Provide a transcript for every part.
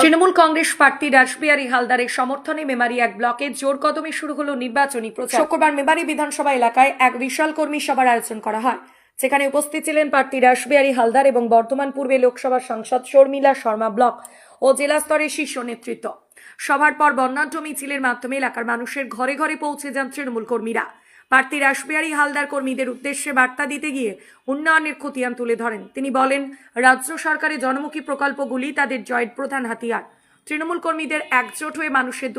তৃণমূল কংগ্রেস প্রার্থী রাসবিহারী হালদারের সমর্থনে মেমারি এক ব্লকে জোর কদমে শুরু হলো নির্বাচনী প্রচার। শুক্রবার মেমারি বিধানসভা এলাকায় এক বিশাল কর্মী সভার আয়োজন করা হয়, যেখানে উপস্থিত ছিলেন প্রার্থী রাসবিহারী হালদার এবং বর্ধমান পূর্বে লোকসভা সাংসদ শর্মিলা শর্মা ব্লক ও জেলা স্তরের শীর্ষ নেতৃত্ব। সভার পর বর্ণাঢ্য মিছিলের মাধ্যমে এলাকার মানুষের ঘরে ঘরে পৌঁছে যান তৃণমূল কর্মীরা। প্রার্থী রাসবিহারী হালদার কর্মীদের উদ্দেশ্যে বার্তা দিতে গিয়ে উন্নয়নের খতিয়ান তুলে ধরেন। তিনি বলেন, রাজ্য সরকারের জনমুখী প্রকল্পগুলি তাদের জয়ের প্রধান হাতিয়ার। তৃণমূল কর্মীদের একজোট হয়ে মানুষের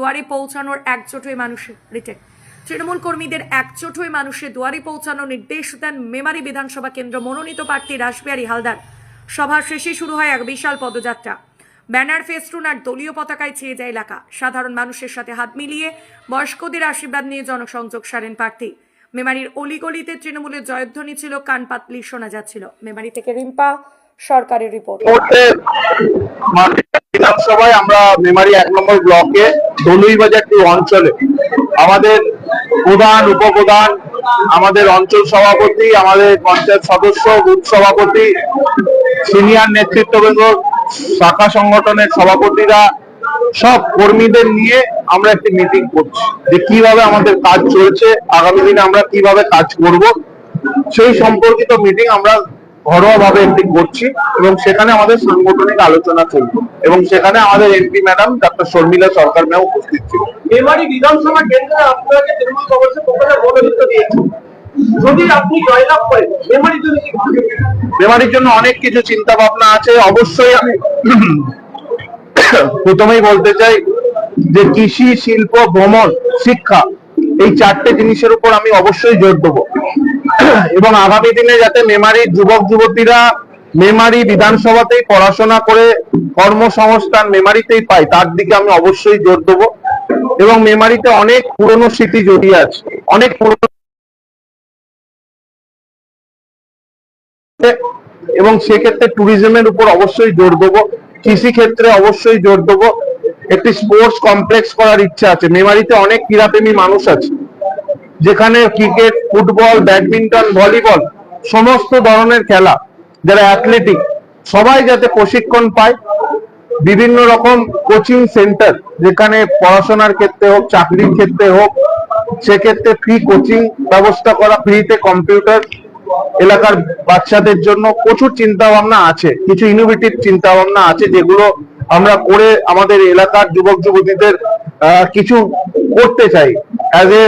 দুয়ারে পৌঁছানোর নির্দেশ দেন মেমারি বিধানসভা কেন্দ্র মনোনীত প্রার্থী রাসবিহারী হালদার। সভা শেষে শুরু হয় এক বিশাল পদযাত্রা। ব্যানার, ফেস্টুন আর দলীয় পতাকায় ছেয়ে যায় এলাকা। সাধারণ মানুষের সাথে হাত মিলিয়ে বয়স্কদের আশীর্বাদ নিয়ে জনসংযোগ সারেন প্রার্থী। মেমারির অলিগলিতে তৃণমূলের জয়ধ্বনি ছিল, কান পাতলি শোনা যাচ্ছিল। মেমারি থেকে রিম্পা সরকারের রিপোর্ট। বিধানসভায় আমরা মেমারি 1 নম্বর ব্লকে দলুইবাজার অঞ্চলে আমাদের প্রধান, উপপ্রধান, আমাদের অঞ্চল সভাপতি, আমাদের পঞ্চায়েত সদস্য, বুথ সভাপতি, সিনিয়র নেতৃত্ববৃন্দ, শাখা সংগঠনের সভাপতিরা, সব কর্মীদের নিয়ে আমরা একটি মিটিং করছি যে কিভাবে আমাদের কাজ চলছে, আগামী দিনে আমরা কিভাবে কাজ করব সেই সম্পর্কিত মিটিং আমরা ঘরোয়া ভাবে একটি করছি এবং সেখানে আমাদের সাংগঠনিক আলোচনা চলবে এবং সেখানে আমাদের এমপি ম্যাডাম ডক্টর শর্মিলা সরকার ম্যাম উপস্থিত ছিল। মেমারি বিধানসভা কেন্দ্রে আপনাকে তৃণমূল কংগ্রেসের পক্ষ থেকে মনোনীত দিয়েছে, যদি আপনি জয়লাভ করেন মেমারির জন্য কি ভাবছেন? মেমারির জন্য অনেক কিছু চিন্তা ভাবনা আছে। অবশ্যই আমি প্রথমেই বলতে চাই যে কৃষি, শিল্প, ভ্রমণ, শিক্ষা, এই 4টে জিনিসের উপর আমি অবশ্যই জোর দেবো এবং আগামী দিনে যাতে মেমারির যুবক যুবতীরা মেমারি বিধানসভাতেই পড়াশোনা করে কর্মসংস্থান মেমারিতেই পায়, তার দিকে আমি অবশ্যই জোর দেবো। এবং মেমারিতে অনেক পুরনো স্মৃতি জড়িয়ে আছে, অনেক পুরনো, এবং সেক্ষেত্রে ট্যুরিজমের উপর অবশ্যই জোর দেবো, কৃষি ক্ষেত্রে অবশ্যই জোর দেবো। একটি স্পোর্টস কমপ্লেক্স করার ইচ্ছা আছে। মেমারিতে অনেক ক্রীড়াপ্রেমী মানুষ আছে, যেখানে ক্রিকেট, ফুটবল, ব্যাডমিন্টন, ভলিবল, সমস্ত ধরনের খেলা, যারা অ্যাথলেটিক, সবাই যাতে প্রশিক্ষণ পায়। বিভিন্ন রকম কোচিং সেন্টার, যেখানে পড়াশোনার ক্ষেত্রে হোক, চাকরির ক্ষেত্রে হোক, সেক্ষেত্রে ফ্রি কোচিং ব্যবস্থা করা, ফ্রিতে কম্পিউটার এলাকার বাচ্চাদের জন্য প্রচুর চিন্তা ভাবনা আছে। কিছু ইনোভেটিভ চিন্তা ভাবনা আছে যেগুলো আমরা করে আমাদের এলাকার যুবক যুবতীদের কিছু করতে চাই। অ্যাজ এ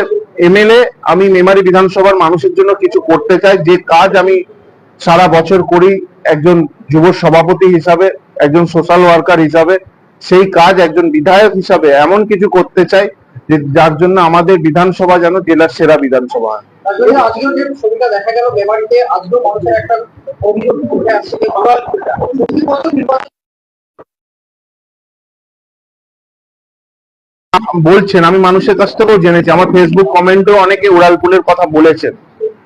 এমএলএ আমি মেমারি বিধানসভার মানুষের জন্য কিছু করতে চাই। যে কাজ আমি সারা বছর করি একজন যুব সভাপতি হিসাবে, একজন সোশ্যাল ওয়ার্কার হিসাবে, সেই কাজ একজন বিধায়ক হিসাবে এমন কিছু করতে চাই যে যার জন্য আমাদের বিধানসভা যেন জেলার সেরা বিধানসভা হয়। আজকেও যে ছবিটা দেখা গেল মেমারিতে, আজকেও মানুষের একটা অভিযোগ উঠে আসছে যে বলছেন, আমি মানুষের কাছ থেকেও জেনেছি, আমার ফেসবুক কমেন্টেও অনেকে উড়ালপুলের কথা বলেছেন।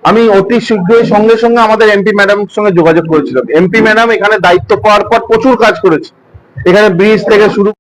আমি অতি শীঘ্রই সঙ্গে সঙ্গে আমাদের এমপি ম্যাডামের সঙ্গে যোগাযোগ করেছিলাম। এমপি ম্যাডাম এখানে দায়িত্ব পাওয়ার পর প্রচুর কাজ করেছে। এখানে ব্রিজ থেকে শুরু